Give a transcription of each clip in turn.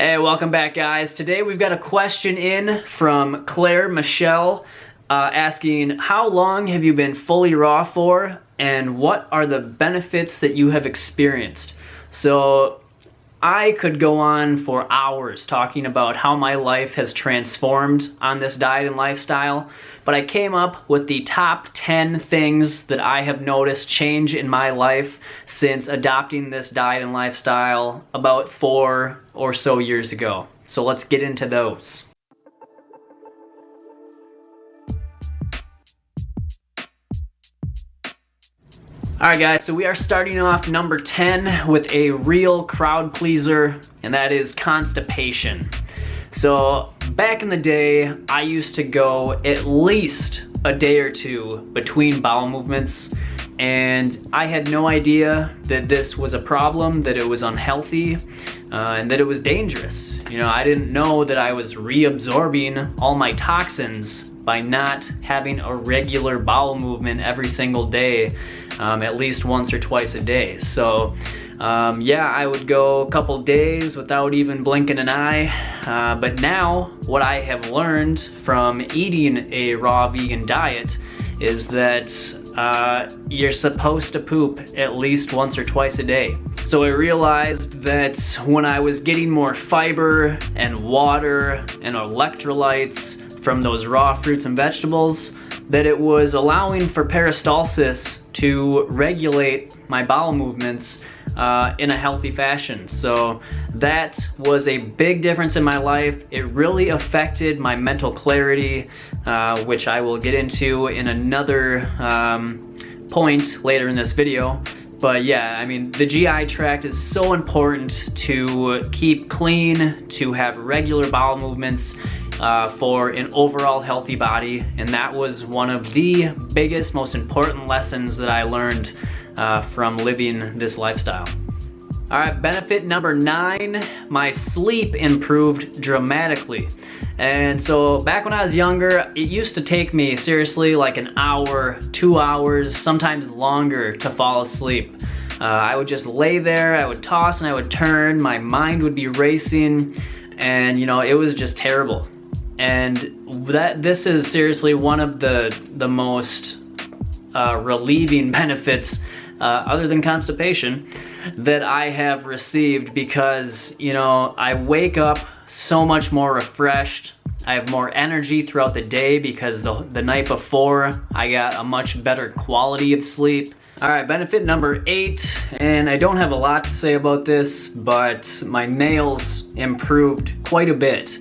Hey, welcome back, guys. Today we've got a question in from Claire Michelle asking, how long have you been fully raw for, and what are the benefits that you have experienced? So I could go on for hours talking about how my life has transformed on this diet and lifestyle, but I came up with the top 10 things that I have noticed change in my life since adopting this diet and lifestyle about 4 or so years ago. So let's get into those. Alright guys, so we are starting off number 10 with a real crowd pleaser, and that is constipation. So back in the day, I used to go at least a day or two between bowel movements, and I had no idea that this was a problem, that it was unhealthy, and that it was dangerous. You know, I didn't know that I was reabsorbing all my toxins by not having a regular bowel movement every single day, at least once or twice a day. So yeah, I would go a couple days without even blinking an eye, but now what I have learned from eating a raw vegan diet is that you're supposed to poop at least once or twice a day. So I realized that when I was getting more fiber and water and electrolytes from those raw fruits and vegetables, that it was allowing for peristalsis to regulate my bowel movements in a healthy fashion. So that was a big difference in my life. It really affected my mental clarity, which I will get into in another point later in this video. But yeah, I mean, the GI tract is so important to keep clean, to have regular bowel movements, for an overall healthy body, and that was one of the biggest, most important lessons that I learned from living this lifestyle. Alright, benefit number 9, my sleep improved dramatically. And so back when I was younger, it used to take me seriously like an hour, 2 hours, sometimes longer to fall asleep. I would just lay there, I would toss and I would turn, my mind would be racing, and you know, it was just terrible. And this is seriously one of the most relieving benefits, other than constipation, that I have received, because you know, I wake up so much more refreshed. I have more energy throughout the day because the night before I got a much better quality of sleep. Alright, benefit number 8, and I don't have a lot to say about this, but my nails improved quite a bit.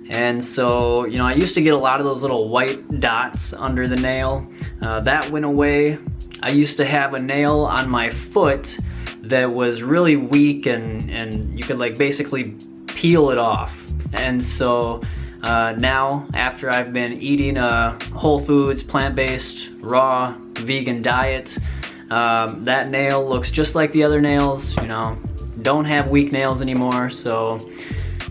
And so, you know, I used to get a lot of those little white dots under the nail. That went away. I used to have a nail on my foot that was really weak, and you could like basically peel it off. And so now, after I've been eating a whole foods, plant-based, raw, vegan diet, that nail looks just like the other nails. You know, don't have weak nails anymore. So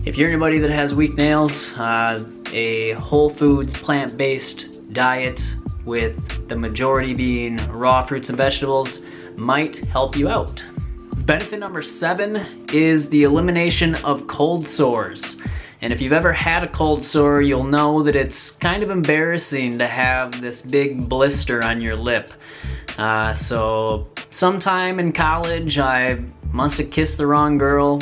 if you're anybody that has weak nails, a whole foods, plant-based diet with the majority being raw fruits and vegetables might help you out. Benefit number 7 is the elimination of cold sores. And if you've ever had a cold sore, you'll know that it's kind of embarrassing to have this big blister on your lip. So sometime in college, I must have kissed the wrong girl,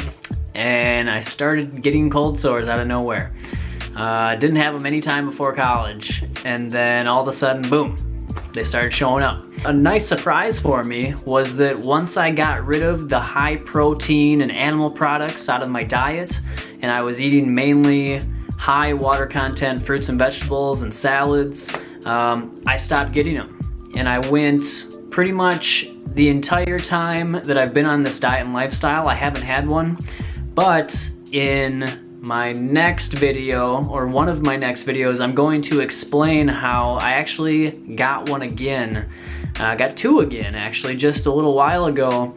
and I started getting cold sores out of nowhere. Didn't have them any time before college, and then all of a sudden, boom, they started showing up. A nice surprise for me was that once I got rid of the high protein and animal products out of my diet, and I was eating mainly high water content fruits and vegetables and salads, I stopped getting them. And I went pretty much the entire time that I've been on this diet and lifestyle, I haven't had one. But in my next video, or one of my next videos, I'm going to explain how I actually got one again. I got 2 again, actually, just a little while ago,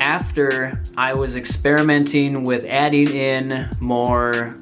after I was experimenting with adding in more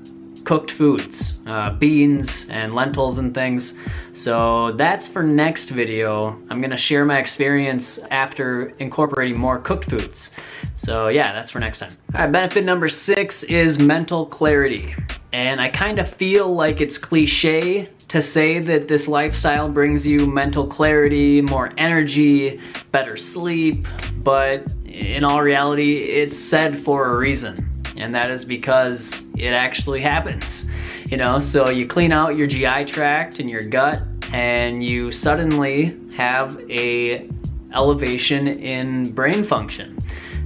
cooked foods, beans and lentils and things. So that's for next video. I'm gonna share my experience after incorporating more cooked foods. So yeah, that's for next time. All right, benefit number 6 is mental clarity. And I kind of feel like it's cliche to say that this lifestyle brings you mental clarity, more energy, better sleep, but in all reality, it's said for a reason. And that is because it actually happens. You know, so you clean out your GI tract and your gut, and you suddenly have a elevation in brain function.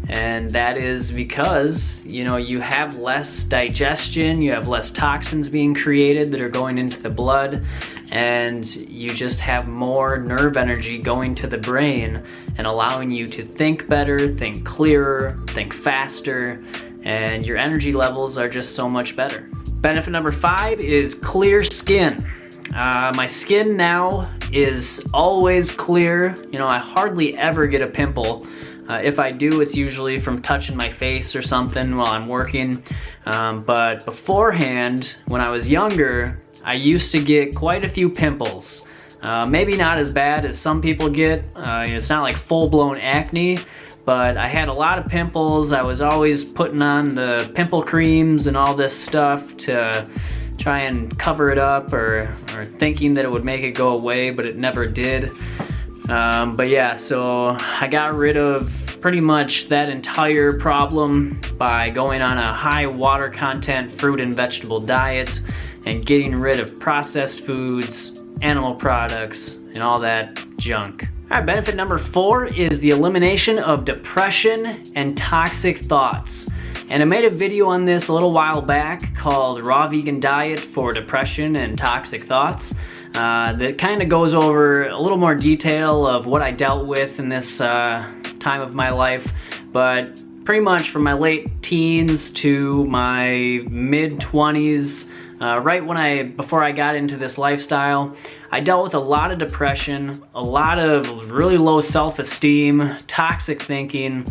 And that is because, you know, you have less digestion, you have less toxins being created that are going into the blood, and you just have more nerve energy going to the brain and allowing you to think better, think clearer, think faster, and your energy levels are just so much better. Benefit number 5 is clear skin. My skin now is always clear. You know, I hardly ever get a pimple. If I do, it's usually from touching my face or something while I'm working. But beforehand, when I was younger, I used to get quite a few pimples. Maybe not as bad as some people get. It's not like full-blown acne, but I had a lot of pimples. I was always putting on the pimple creams and all this stuff to try and cover it up, or thinking that it would make it go away, but it never did. But yeah, so I got rid of pretty much that entire problem by going on a high water content fruit and vegetable diet and getting rid of processed foods, animal products, and all that junk. All right, benefit number 4 is the elimination of depression and toxic thoughts. And I made a video on this a little while back called Raw Vegan Diet for Depression and Toxic Thoughts. That kind of goes over a little more detail of what I dealt with in this time of my life. But pretty much from my late teens to my mid-20s, right before I got into this lifestyle, I dealt with a lot of depression, a lot of really low self-esteem, toxic thinking,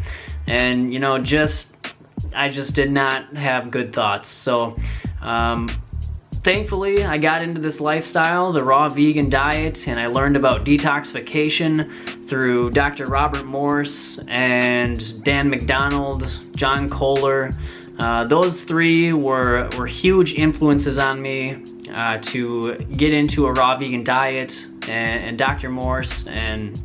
and you know, I just did not have good thoughts. So thankfully, I got into this lifestyle, the raw vegan diet, and I learned about detoxification through Dr. Robert Morse and Dan McDonald, John Kohler. Those 3 were huge influences on me to get into a raw vegan diet, and Dr. Morse and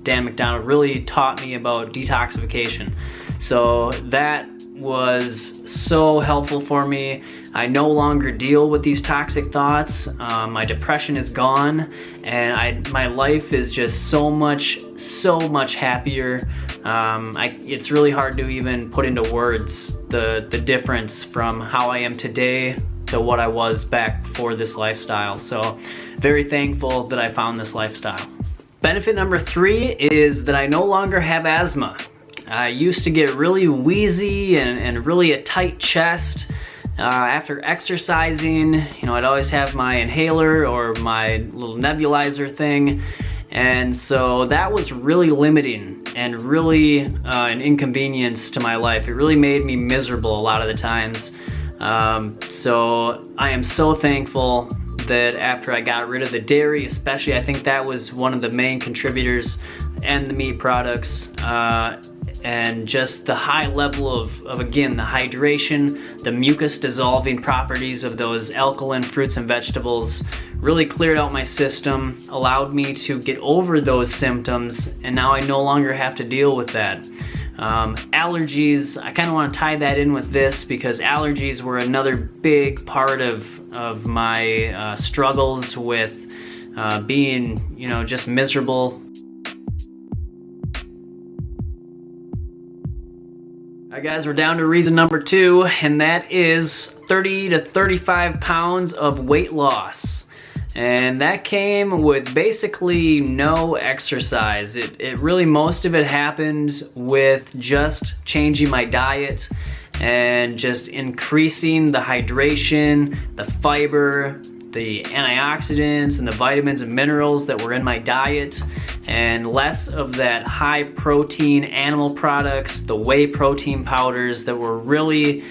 Dan McDonald really taught me about detoxification. So that was so helpful for me. I no longer deal with these toxic thoughts. My depression is gone, and my life is just so much happier. It's really hard to even put into words the difference from how I am today to what I was back before this lifestyle. So very thankful that I found this lifestyle. Benefit number 3 is that I no longer have asthma. I used to get really wheezy and really a tight chest after exercising. You know, I'd always have my inhaler or my little nebulizer thing, and so that was really limiting and really an inconvenience to my life. It really made me miserable a lot of the times. So I am so thankful that after I got rid of the dairy, especially, I think that was one of the main contributors, and the meat products, and just the high level of again, the hydration, the mucus dissolving properties of those alkaline fruits and vegetables really cleared out my system, allowed me to get over those symptoms, and now I no longer have to deal with that. Allergies, I kind of want to tie that in with this because allergies were another big part of my struggles with being, you know, just miserable. Alright guys, we're down to reason number 2, and that is 30 to 35 pounds of weight loss. And that came with basically no exercise. It really, most of it happened with just changing my diet and just increasing the hydration, the fiber, the antioxidants and the vitamins and minerals that were in my diet, and less of that high protein animal products, the whey protein powders that were really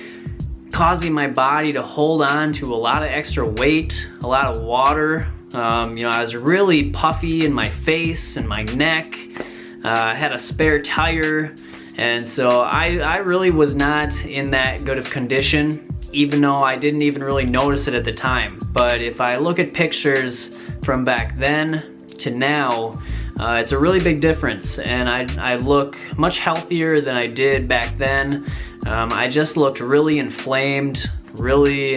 causing my body to hold on to a lot of extra weight, a lot of water. You know, I was really puffy in my face and my neck. I had a spare tire, and so I really was not in that good of condition, even though I didn't even really notice it at the time. But if I look at pictures from back then to now, it's a really big difference, and I look much healthier than I did back then. I just looked really inflamed, really,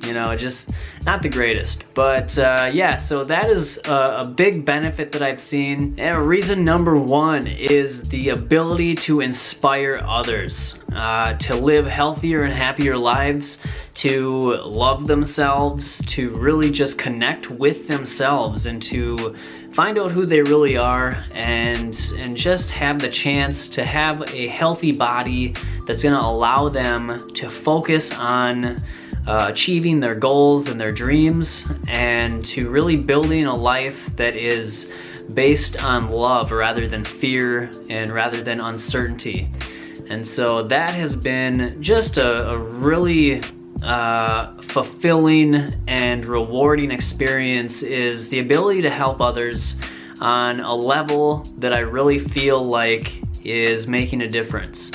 you know, just not the greatest. But yeah, so that is a big benefit that I've seen. And reason number one is the ability to inspire others to live healthier and happier lives, to love themselves, to really just connect with themselves, and to find out who they really are, and just have the chance to have a healthy body that's going to allow them to focus on achieving their goals and their dreams, and to really building a life that is based on love rather than fear and rather than uncertainty. And so that has been just a really fulfilling and rewarding experience, is the ability to help others on a level that I really feel like is making a difference.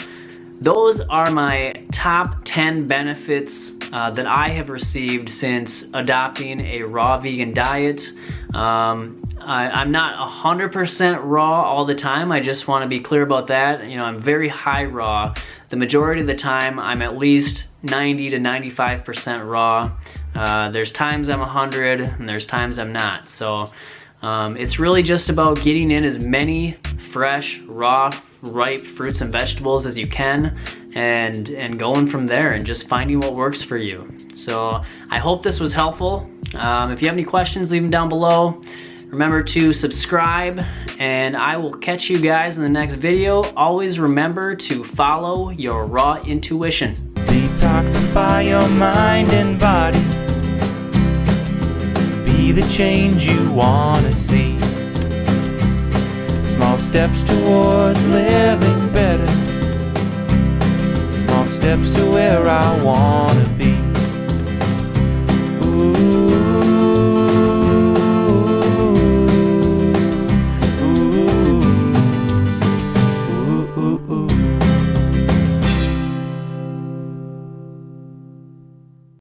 Those are my top 10 benefits that I have received since adopting a raw vegan diet. I'm not 100% raw all the time. I just want to be clear about that. You know, I'm very high raw. The majority of the time, I'm at least 90 to 95% raw. There's times I'm 100, and there's times I'm not. So it's really just about getting in as many fresh, raw, ripe fruits and vegetables as you can, and going from there and just finding what works for you. So I hope this was helpful. If you have any questions, leave them down below. Remember to subscribe, and I will catch you guys in the next video. Always remember to follow your raw intuition. Detoxify your mind and body. Be the change you want to see. Small steps towards living better. Small steps to where I want to be.